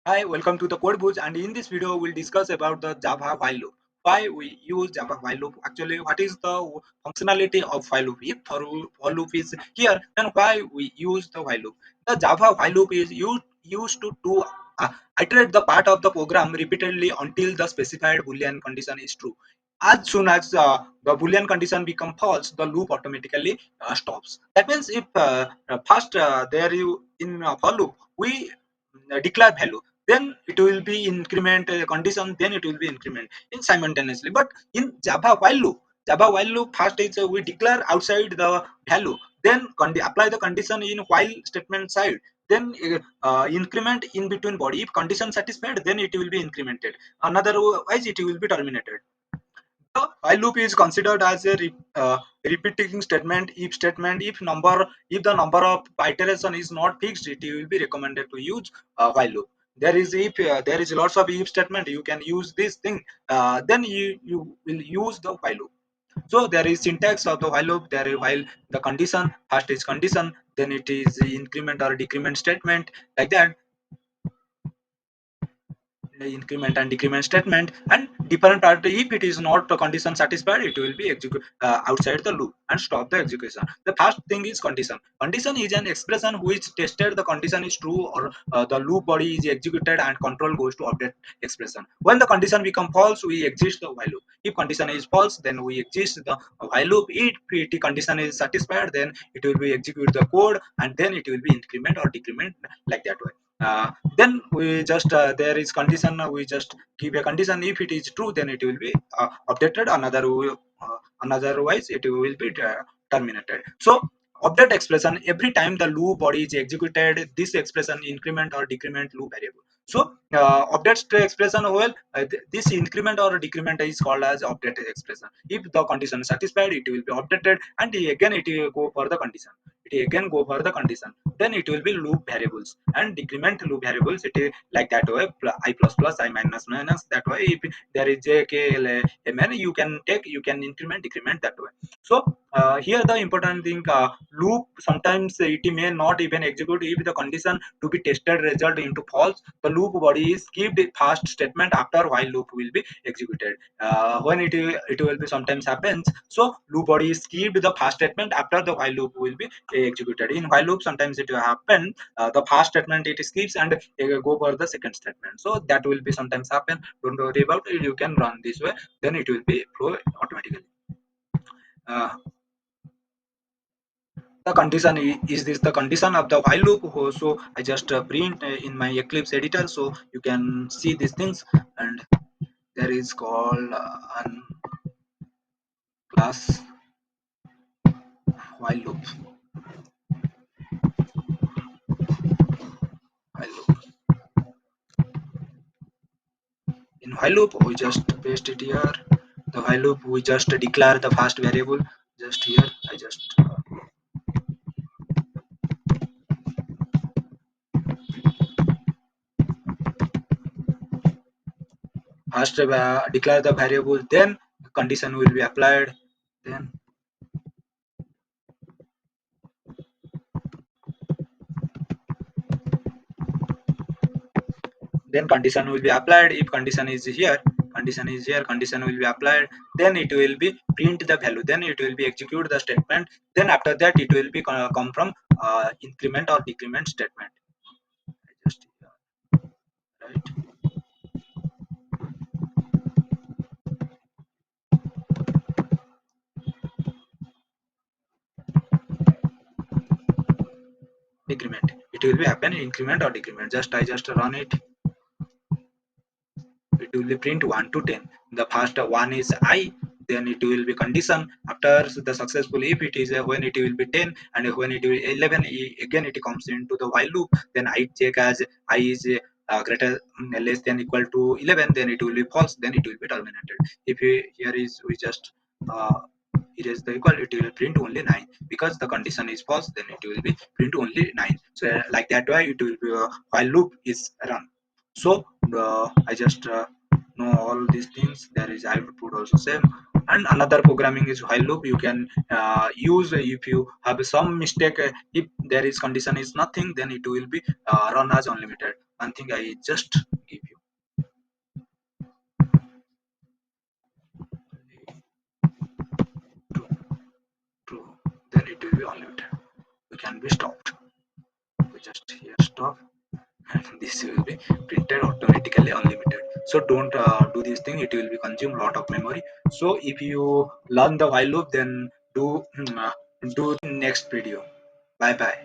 Hi, welcome to the CodezBuzz, and in this video we'll discuss about the Java while loop. Why we use Java while loop? Actually, what is the functionality of while loop? If for loop is here, then why we use the while loop? The Java while loop is used to uh, iterate the part of the program repeatedly until the specified Boolean condition is true. As soon as the Boolean condition become false, the loop automatically stops. That means if first there you in for loop we declare value, then it will be increment condition, then it will be increment in simultaneously. But in java while loop first is we declare outside the value, then apply the condition in while statement side, then increment in between body. If condition satisfied, then it will be incremented, otherwise it will be terminated. The while loop is considered as a repeating statement. If the number of iteration is not fixed, it will be recommended to use while loop. There is lots of if statement, you can use this thing. Then you will use the while loop. So there is syntax of the while loop. There is while the condition first is condition, then it is the increment or decrement statement, like that. The increment and decrement statement, and different part, if it is not the condition satisfied, it will be execute outside the loop and stop the execution. The first thing is condition is an expression which tested the condition is true, or the loop body is executed and control goes to update expression. When the condition become false, we exist the while loop. If condition is false, then we exist the while loop. If the condition is satisfied, then it will be execute the code, and then it will be increment or decrement, like that way. Then we just there is condition, we just give a condition. If it is true, then it will be updated, otherwise it will be terminated. So update expression, every time the loop body is executed, this expression increment or decrement loop variable. So update expression, well, this increment or decrement is called as update expression. If the condition is satisfied, it will be updated, and again it will go for the condition, then it will be loop variables and decrement loop variables. It is like that way, I plus plus, I minus minus, that way. If there is j k l m n, you can increment decrement that way. So here the important thing, loop sometimes it may not even execute. If the condition to be tested result into false, the loop body is skipped first statement after while loop will be executed. When it will be sometimes happens, so loop body is skipped the first statement after the while loop will be executed. In while loop sometimes it will happen, the first statement it skips and go for the second statement. So that will be sometimes happen. Don't worry about it, you can run this way, then it will be flow automatically. uh, the condition is this the condition of the while loop. So I just print in my Eclipse editor, so you can see these things. And there is called an class while loop. while loop in while loop we just paste it here. The while loop we just declare the first variable. Just here I just first declare the variable, then condition will be applied, then condition will be applied. If condition will be applied, then it will be print the value, then it will be execute the statement, then after that it will be come from increment or decrement statement. Just right. Decrement, it will be happen increment or decrement. I just run it. It will be print 1 to 10. The first one is I, then it will be condition. After the successful, if it is when it will be 10, and when it will 11, again it comes into the while loop. Then I check as I is greater less than equal to 11, then it will be false, then it will be terminated. If here is we just erase the equal, it will print only 9, because the condition is false, then it will be print only 9. So like that way it will be while loop is run. So I just know all these things. There is output also same. And another programming is while loop. You can use if you have some mistake, if there is condition is nothing, then it will be run as unlimited. One thing I just give you, true, true, then it will be unlimited. We can be stopped. We just here stop, and this will be printed automatically unlimited. So don't do this thing, it will be consume lot of memory. So if you learn the while loop, then do do next video. Bye bye.